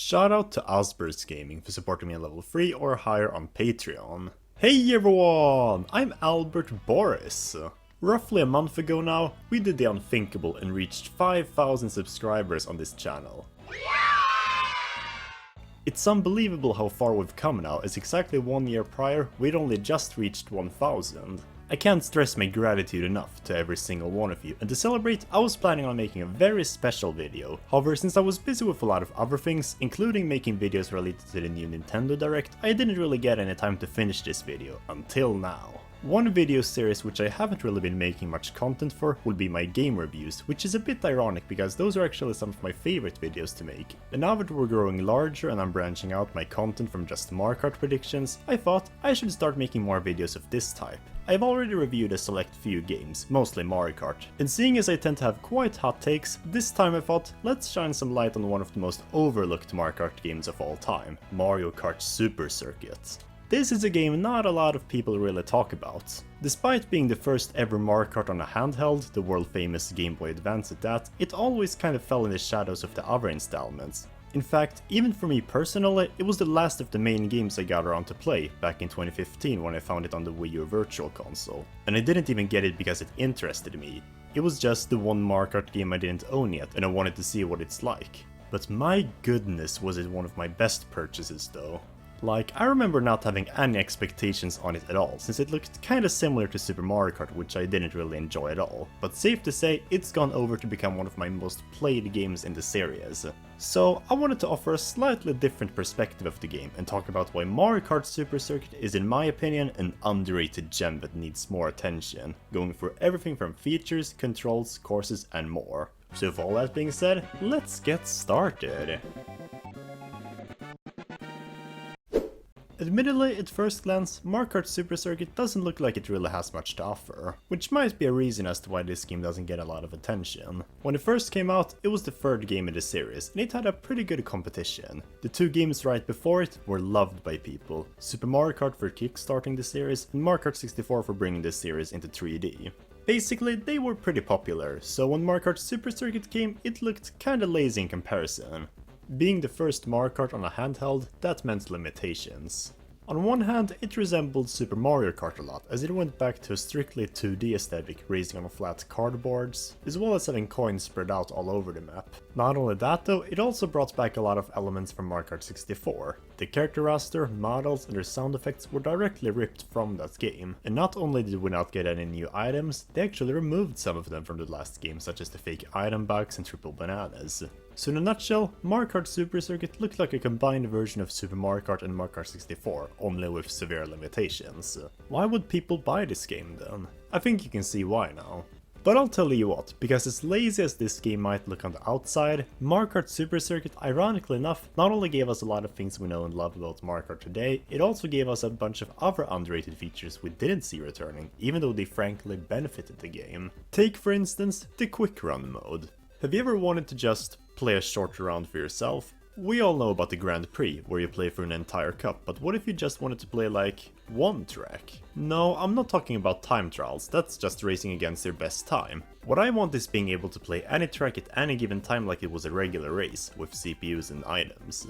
Shout out to Asper's Gaming for supporting me at level 3 or higher on Patreon. Hey everyone! I'm Albert Boris. Roughly a month ago now, we did the unthinkable and reached 5,000 subscribers on this channel. It's unbelievable how far we've come now, as exactly 1 year prior we'd only just reached 1,000. I can't stress my gratitude enough to every single one of you, and to celebrate I was planning on making a very special video. However, since I was busy with a lot of other things, including making videos related to the new Nintendo Direct, I didn't really get any time to finish this video, until now. One video series which I haven't really been making much content for will be my game reviews, which is a bit ironic because those are actually some of my favorite videos to make. And now that we're growing larger and I'm branching out my content from just Mario Kart predictions, I thought I should start making more videos of this type. I've already reviewed a select few games, mostly Mario Kart, and seeing as I tend to have quite hot takes, this time I thought let's shine some light on one of the most overlooked Mario Kart games of all time, Mario Kart Super Circuit. This is a game not a lot of people really talk about. Despite being the first ever Mario Kart on a handheld, the world famous Game Boy Advance at that, it always kind of fell in the shadows of the other installments. In fact, even for me personally, it was the last of the main games I got around to play back in 2015 when I found it on the Wii U Virtual Console. And I didn't even get it because it interested me. It was just the one Mario Kart game I didn't own yet and I wanted to see what it's like. But my goodness was it one of my best purchases though. Like, I remember not having any expectations on it at all, since it looked kinda similar to Super Mario Kart, which I didn't really enjoy at all. But safe to say, it's gone over to become one of my most played games in the series. So I wanted to offer a slightly different perspective of the game and talk about why Mario Kart Super Circuit is, in my opinion, an underrated gem that needs more attention, going through everything from features, controls, courses and more. So with all that being said, let's get started. Admittedly, at first glance, Mario Kart Super Circuit doesn't look like it really has much to offer, which might be a reason as to why this game doesn't get a lot of attention. When it first came out, it was the third game in the series, and it had a pretty good competition. The two games right before it were loved by people, Super Mario Kart for kickstarting the series, and Mario Kart 64 for bringing the series into 3D. Basically, they were pretty popular, so when Mario Kart Super Circuit came, it looked kinda lazy in comparison. Being the first Mario Kart on a handheld, that meant limitations. On one hand, it resembled Super Mario Kart a lot, as it went back to a strictly 2D aesthetic, racing on flat cardboards, as well as having coins spread out all over the map. Not only that though, it also brought back a lot of elements from Mario Kart 64. The character roster, models and their sound effects were directly ripped from that game, and not only did we not get any new items, they actually removed some of them from the last game, such as the fake item bugs and triple bananas. So in a nutshell, Mario Kart Super Circuit looked like a combined version of Super Mario Kart and Mario Kart 64, only with severe limitations. Why would people buy this game then? I think you can see why now. But I'll tell you what, because as lazy as this game might look on the outside, Mario Kart Super Circuit, ironically enough, not only gave us a lot of things we know and love about Mario Kart today, it also gave us a bunch of other underrated features we didn't see returning, even though they frankly benefited the game. Take for instance, the Quick Run mode. Have you ever wanted to just play a short round for yourself? We all know about the Grand Prix, where you play for an entire cup, but what if you just wanted to play like one track? No, I'm not talking about time trials, that's just racing against your best time. What I want is being able to play any track at any given time like it was a regular race, with CPUs and items.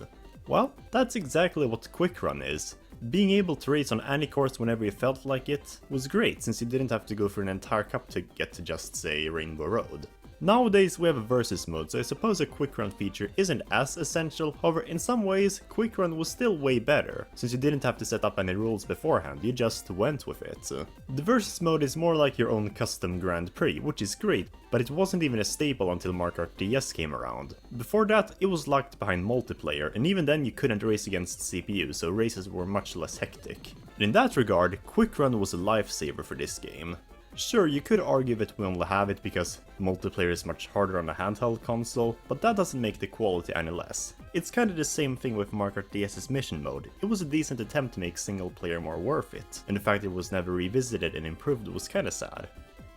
Well, that's exactly what Quick Run is. Being able to race on any course whenever you felt like it was great, since you didn't have to go for an entire cup to get to just, say, Rainbow Road. Nowadays we have a versus mode, so I suppose a quick run feature isn't as essential, however in some ways quick run was still way better, since you didn't have to set up any rules beforehand, you just went with it. The versus mode is more like your own custom Grand Prix, which is great, but it wasn't even a staple until Mario Kart DS came around. Before that it was locked behind multiplayer, and even then you couldn't race against CPU, so races were much less hectic. And in that regard, quick run was a lifesaver for this game. Sure, you could argue that we only have it because multiplayer is much harder on a handheld console, but that doesn't make the quality any less. It's kinda the same thing with Mario Kart DS's mission mode. It was a decent attempt to make single player more worth it, and the fact that it was never revisited and improved was kinda sad.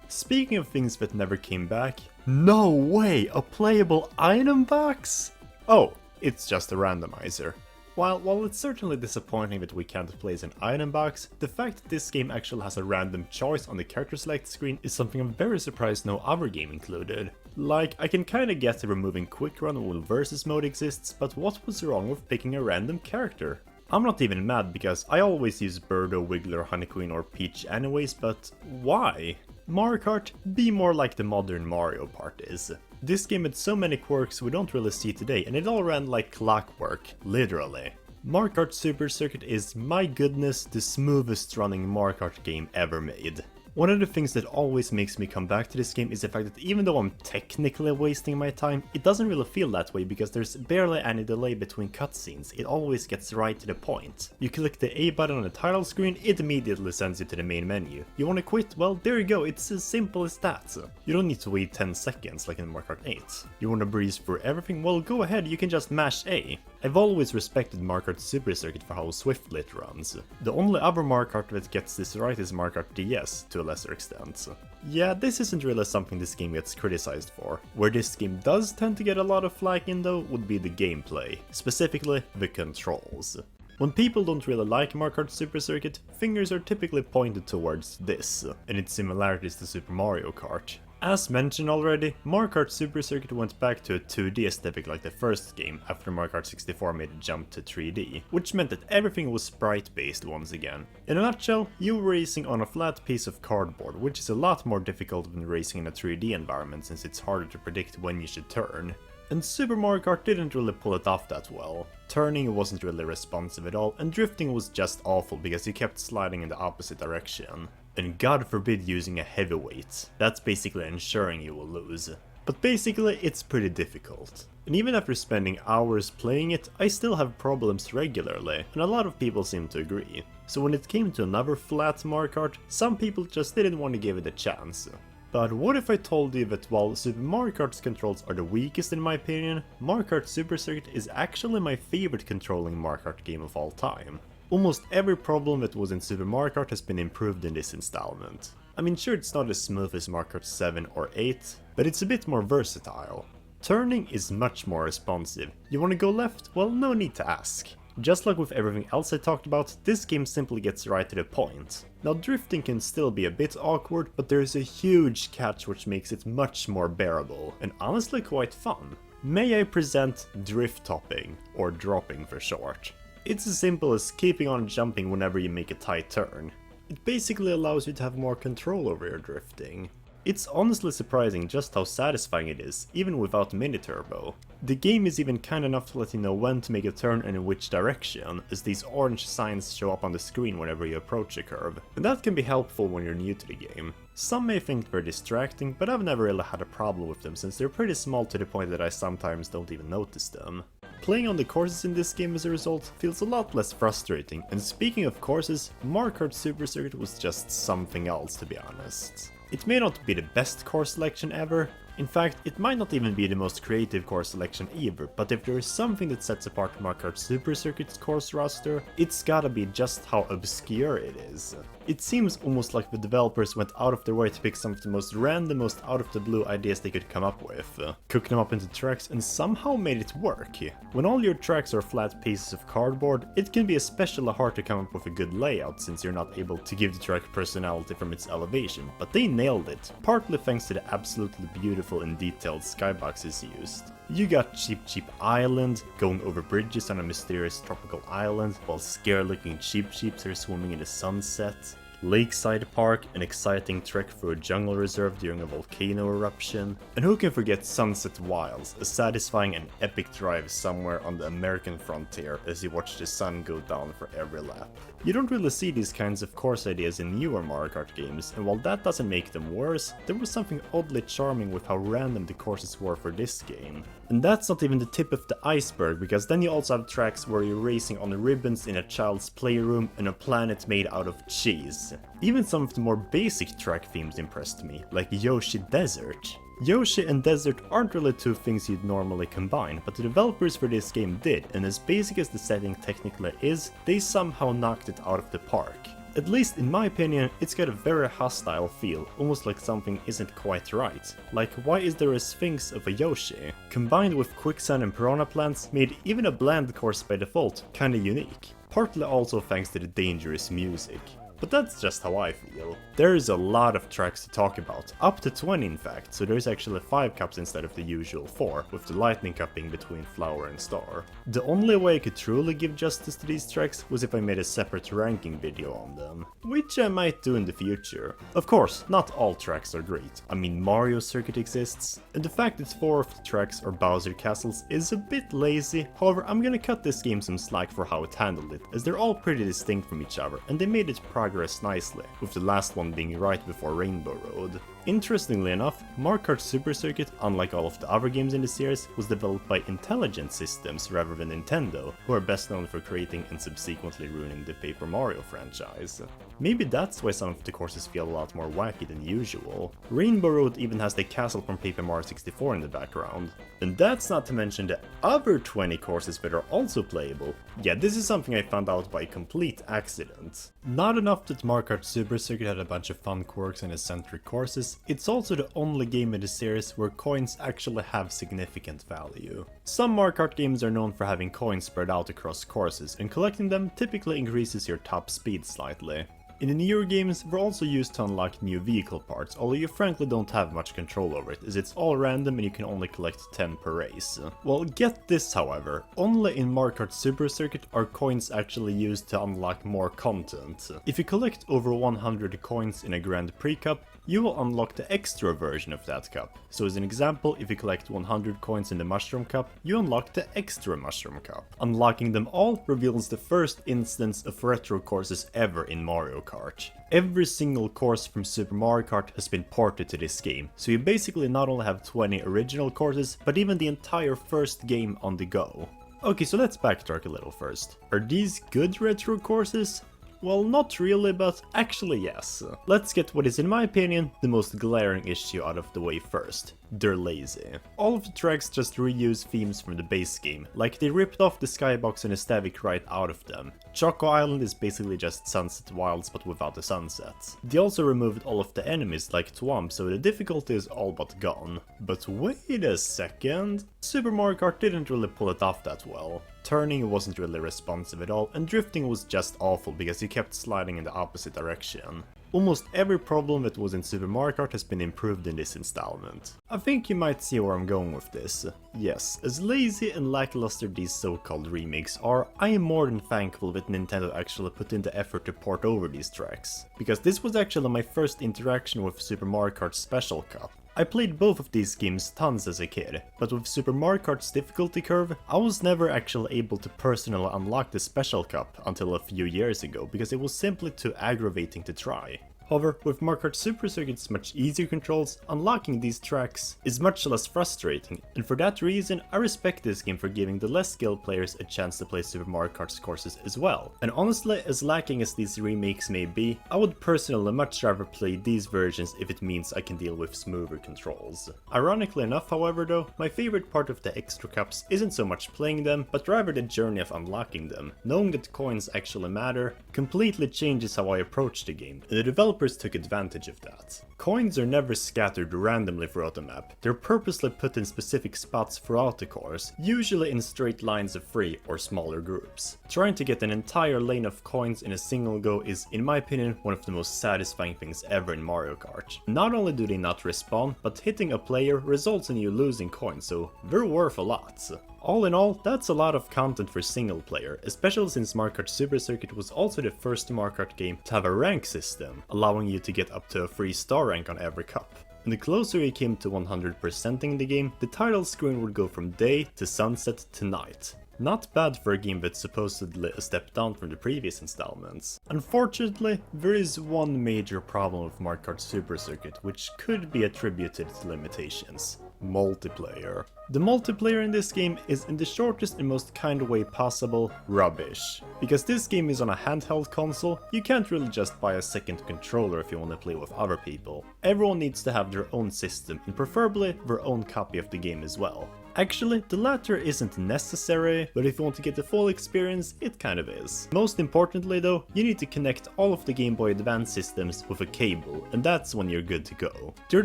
Speaking of things that never came back, no way, a playable item box? Oh, it's just a randomizer. While it's certainly disappointing that we can't place an item box, the fact that this game actually has a random choice on the character select screen is something I'm very surprised no other game included. Like, I can kinda get to removing quick run while versus mode exists, but what was wrong with picking a random character? I'm not even mad because I always use Birdo, Wiggler, Honeyqueen or Peach anyways, but why? Mario Kart, be more like the modern Mario part is. This game had so many quirks we don't really see today, and it all ran like clockwork, literally. Mario Kart Super Circuit is, my goodness, the smoothest running Mario Kart game ever made. One of the things that always makes me come back to this game is the fact that even though I'm technically wasting my time, it doesn't really feel that way because there's barely any delay between cutscenes, it always gets right to the point. You click the A button on the title screen, it immediately sends you to the main menu. You wanna quit? Well, there you go, it's as simple as that. You don't need to wait 10 seconds like in Mario Kart 8. You wanna breeze through everything? Well, go ahead, you can just mash A. I've always respected Mario Kart Super Circuit for how swiftly it runs. The only other Mario Kart that gets this right is Mario Kart DS, to a lesser extent. Yeah, this isn't really something this game gets criticized for. Where this game does tend to get a lot of flack in though would be the gameplay, specifically the controls. When people don't really like Mario Kart Super Circuit, fingers are typically pointed towards this, and its similarities to Super Mario Kart. As mentioned already, Mario Kart Super Circuit went back to a 2D aesthetic like the first game after Mario Kart 64 made a jump to 3D, which meant that everything was sprite based once again. In a nutshell, you were racing on a flat piece of cardboard, which is a lot more difficult than racing in a 3D environment since it's harder to predict when you should turn. And Super Mario Kart didn't really pull it off that well. Turning wasn't really responsive at all, and drifting was just awful because you kept sliding in the opposite direction. And God forbid using a heavyweight. That's basically ensuring you will lose. But basically, it's pretty difficult. And even after spending hours playing it, I still have problems regularly, and a lot of people seem to agree. So when it came to another flat Mario Kart, some people just didn't want to give it a chance. But what if I told you that while Super Mario Kart's controls are the weakest in my opinion, Mario Kart Super Circuit is actually my favorite controlling Mario Kart game of all time? Almost every problem that was in Super Mario Kart has been improved in this installment. I mean, sure, it's not as smooth as Mario Kart 7 or 8, but it's a bit more versatile. Turning is much more responsive. You wanna go left? Well, no need to ask. Just like with everything else I talked about, this game simply gets right to the point. Now drifting can still be a bit awkward, but there is a huge catch which makes it much more bearable, and honestly quite fun. May I present drift topping, or dropping for short. It's as simple as keeping on jumping whenever you make a tight turn. It basically allows you to have more control over your drifting. It's honestly surprising just how satisfying it is, even without mini turbo. The game is even kind enough to let you know when to make a turn and in which direction, as these orange signs show up on the screen whenever you approach a curve, and that can be helpful when you're new to the game. Some may think they're distracting, but I've never really had a problem with them since they're pretty small to the point that I sometimes don't even notice them. Playing on the courses in this game as a result feels a lot less frustrating, and speaking of courses, Mario Kart Super Circuit was just something else, to be honest. It may not be the best course selection ever, in fact it might not even be the most creative course selection either, but if there is something that sets apart Mario Kart Super Circuit's course roster, it's gotta be just how obscure it is. It seems almost like the developers went out of their way to pick some of the most random, most out of the blue ideas they could come up with, cook them up into tracks and somehow made it work. When all your tracks are flat pieces of cardboard, it can be especially hard to come up with a good layout since you're not able to give the track personality from its elevation, but they nailed it, partly thanks to the absolutely beautiful and detailed skyboxes used. You got Cheep Island, going over bridges on a mysterious tropical island, while scary-looking Cheeps are swimming in the sunset. Lakeside Park, an exciting trek through a jungle reserve during a volcano eruption. And who can forget Sunset Wilds, a satisfying and epic drive somewhere on the American frontier as you watch the sun go down for every lap. You don't really see these kinds of course ideas in newer Mario Kart games, and while that doesn't make them worse, there was something oddly charming with how random the courses were for this game. And that's not even the tip of the iceberg, because then you also have tracks where you're racing on ribbons in a child's playroom and a planet made out of cheese. Even some of the more basic track themes impressed me, like Yoshi Desert. Yoshi and Desert aren't really two things you'd normally combine, but the developers for this game did, and as basic as the setting technically is, they somehow knocked it out of the park. At least in my opinion, it's got a very hostile feel, almost like something isn't quite right. Like, why is there a sphinx of a Yoshi? Combined with quicksand and piranha plants made even a bland course by default kinda unique. Partly also thanks to the dangerous music. but that's just how I feel. There's a lot of tracks to talk about, up to 20 in fact, so there's actually 5 cups instead of the usual 4, with the lightning cup being between flower and star. The only way I could truly give justice to these tracks was if I made a separate ranking video on them, which I might do in the future. Of course, not all tracks are great. I mean, Mario Circuit exists, and the fact that 4 of the tracks are Bowser Castles is a bit lazy. However, I'm gonna cut this game some slack for how it handled it, as they're all pretty distinct from each other, and they made it progress nicely, with the last one being right before Rainbow Road. Interestingly enough, Mario Kart Super Circuit, unlike all of the other games in the series, was developed by Intelligent Systems rather than Nintendo, who are best known for creating and subsequently ruining the Paper Mario franchise. Maybe that's why some of the courses feel a lot more wacky than usual. Rainbow Road even has the castle from Paper Mario 64 in the background. And that's not to mention the other 20 courses that are also playable. Yeah, this is something I found out by complete accident. Not enough that Mario Kart Super Circuit had a bunch of fun quirks and eccentric courses, it's also the only game in the series where coins actually have significant value. Some Mario Kart games are known for having coins spread out across courses, and collecting them typically increases your top speed slightly. In the newer games, they're also used to unlock new vehicle parts, although you frankly don't have much control over it, as it's all random and you can only collect 10 per race. Well, get this however, only in Mario Kart Super Circuit are coins actually used to unlock more content. If you collect over 100 coins in a Grand Prix Cup, you will unlock the extra version of that cup. So as an example, if you collect 100 coins in the Mushroom Cup, you unlock the extra Mushroom Cup. Unlocking them all reveals the first instance of retro courses ever in Mario Kart. Every single course from Super Mario Kart has been ported to this game, so you basically not only have 20 original courses, but even the entire first game on the go. Okay, so let's backtrack a little first. Are these good retro courses? Well, not really, but actually yes. Let's get what is in my opinion the most glaring issue out of the way first. They're lazy. All of the tracks just reuse themes from the base game, like they ripped off the skybox and aesthetic right out of them. Choco Island is basically just Sunset Wilds but without the sunset. They also removed all of the enemies like Twomp, so the difficulty is all but gone. But wait a second, Super Mario Kart didn't really pull it off that well. Turning wasn't really responsive at all, and drifting was just awful because you kept sliding in the opposite direction. Almost every problem that was in Super Mario Kart has been improved in this installment. I think you might see where I'm going with this. Yes, as lazy and lackluster these so-called remakes are, I am more than thankful that Nintendo actually put in the effort to port over these tracks, because this was actually my first interaction with Super Mario Kart Special Cup. I played both of these games tons as a kid, but with Super Mario Kart's difficulty curve, I was never actually able to personally unlock the Special Cup until a few years ago because it was simply too aggravating to try. However, with Mario Kart Super Circuit's much easier controls, unlocking these tracks is much less frustrating, and for that reason I respect this game for giving the less skilled players a chance to play Super Mario Kart's courses as well. And honestly, as lacking as these remakes may be, I would personally much rather play these versions if it means I can deal with smoother controls. Ironically enough, however though, my favorite part of the extra cups isn't so much playing them, but rather the journey of unlocking them. Knowing that coins actually matter completely changes how I approach the game, and the developers took advantage of that. Coins are never scattered randomly throughout the map, they're purposely put in specific spots throughout the course, usually in straight lines of 3 or smaller groups. Trying to get an entire lane of coins in a single go is, in my opinion, one of the most satisfying things ever in Mario Kart. Not only do they not respawn, but hitting a player results in you losing coins, so they're worth a lot. All in all, that's a lot of content for single player, especially since Mario Kart Super Circuit was also the first Mario Kart game to have a rank system, allowing you to get up to a 3-star rank on every cup. And the closer you came to 100%ing the game, the title screen would go from day to sunset to night. Not bad for a game that's supposedly a step down from the previous installments. Unfortunately, there is one major problem with Mario Kart Super Circuit, which could be attributed to limitations. Multiplayer. The multiplayer in this game is, in the shortest and most kind way possible, rubbish. Because this game is on a handheld console, you can't really just buy a second controller if you want to play with other people. Everyone needs to have their own system, and preferably their own copy of the game as well. Actually, the latter isn't necessary, but if you want to get the full experience, it kind of is. Most importantly though, you need to connect all of the Game Boy Advance systems with a cable, and that's when you're good to go. There are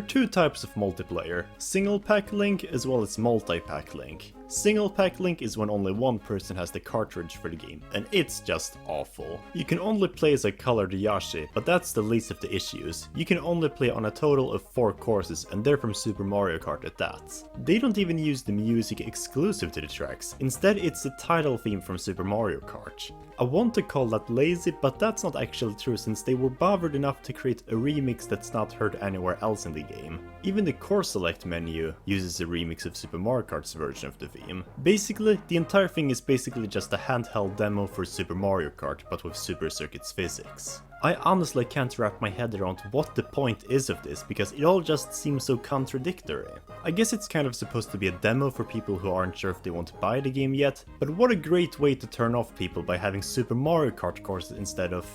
2 types of multiplayer, single pack link as well as multi-pack link. Single pack link is when only one person has the cartridge for the game, and it's just awful. You can only play as a colored Yoshi, but that's the least of the issues. You can only play on a total of 4 courses, and they're from Super Mario Kart at that. They don't even use the music exclusive to the tracks, instead it's the title theme from Super Mario Kart. I want to call that lazy, but that's not actually true since they were bothered enough to create a remix that's not heard anywhere else in the game. Even the course select menu uses a remix of Super Mario Kart's version of the theme. Basically, the entire thing is basically just a handheld demo for Super Mario Kart, but with Super Circuit's physics. I honestly can't wrap my head around what the point is of this because it all just seems so contradictory. I guess it's kind of supposed to be a demo for people who aren't sure if they want to buy the game yet, but what a great way to turn off people by having Super Mario Kart courses instead of,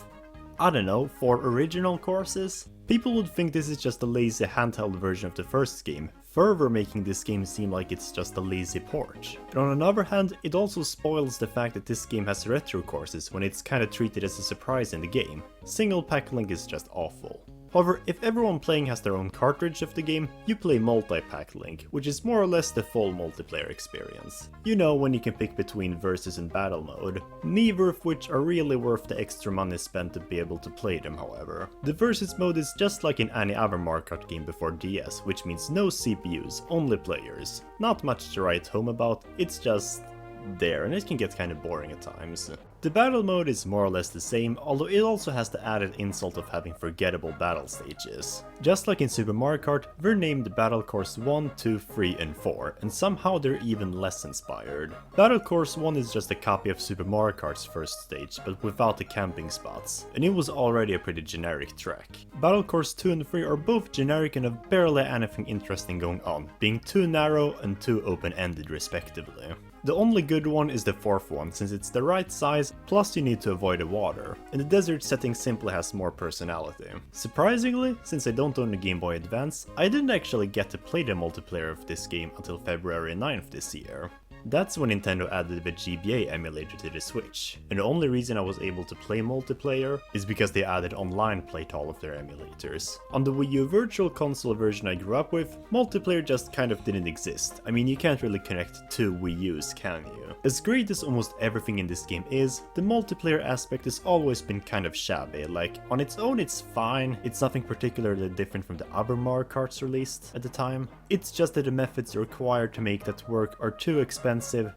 I don't know, 4 original courses? People would think this is just a lazy handheld version of the first game, further making this game seem like it's just a lazy port. And on another hand, it also spoils the fact that this game has retro courses when it's kinda treated as a surprise in the game. Single pack link is just awful. However, if everyone playing has their own cartridge of the game, you play multi-pack link, which is more or less the full multiplayer experience. You know, when you can pick between versus and battle mode, neither of which are really worth the extra money spent to be able to play them however. The versus mode is just like in any other Mario Kart game before DS, which means no CPUs, only players. Not much to write home about, it's just there, and it can get kinda boring at times. The battle mode is more or less the same, although it also has the added insult of having forgettable battle stages. Just like in Super Mario Kart, they're named Battle Course 1, 2, 3 and 4, and somehow they're even less inspired. Battle Course 1 is just a copy of Super Mario Kart's first stage, but without the camping spots, and it was already a pretty generic track. Battle Course 2 and 3 are both generic and have barely anything interesting going on, being too narrow and too open-ended respectively. The only good one is the 4th one, since it's the right size, plus you need to avoid the water, and the desert setting simply has more personality. Surprisingly, since I don't own the Game Boy Advance, I didn't actually get to play the multiplayer of this game until February 9th this year. That's when Nintendo added the GBA emulator to the Switch, and the only reason I was able to play multiplayer is because they added online play to all of their emulators. On the Wii U Virtual Console version I grew up with, multiplayer just kind of didn't exist. I mean, you can't really connect 2 Wii U's, can you? As great as almost everything in this game is, the multiplayer aspect has always been kind of shabby. Like, on its own it's fine, it's nothing particularly different from the other Mario Karts released at the time. It's just that the methods required to make that work are too expensive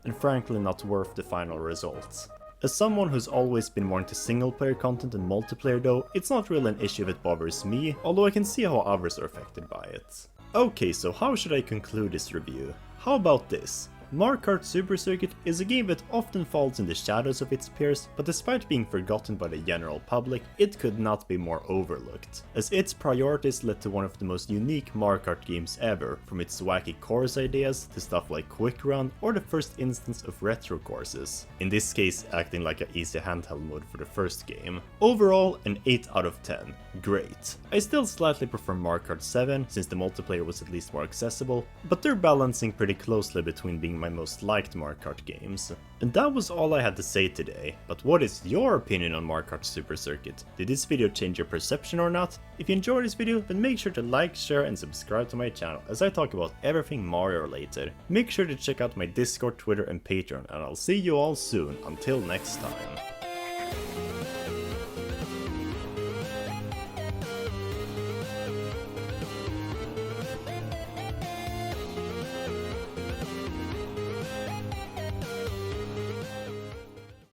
and frankly not worth the final results. As someone who's always been more into single player content than multiplayer though, it's not really an issue that bothers me, although I can see how others are affected by it. Okay, so how should I conclude this review? How about this? Mario Kart Super Circuit is a game that often falls in the shadows of its peers, but despite being forgotten by the general public, it could not be more overlooked, as its priorities led to one of the most unique Mario Kart games ever, from its wacky course ideas to stuff like Quick Run or the first instance of retro courses, in this case acting like an easy handheld mode for the first game. Overall, an 8 out of 10. Great. I still slightly prefer Mario Kart 7 since the multiplayer was at least more accessible, but they're balancing pretty closely between being my most liked Mario Kart games. And that was all I had to say today, but what is your opinion on Mario Kart Super Circuit? Did this video change your perception or not? If you enjoyed this video, then make sure to like, share and subscribe to my channel as I talk about everything Mario related. Make sure to check out my Discord, Twitter and Patreon, and I'll see you all soon. Until next time.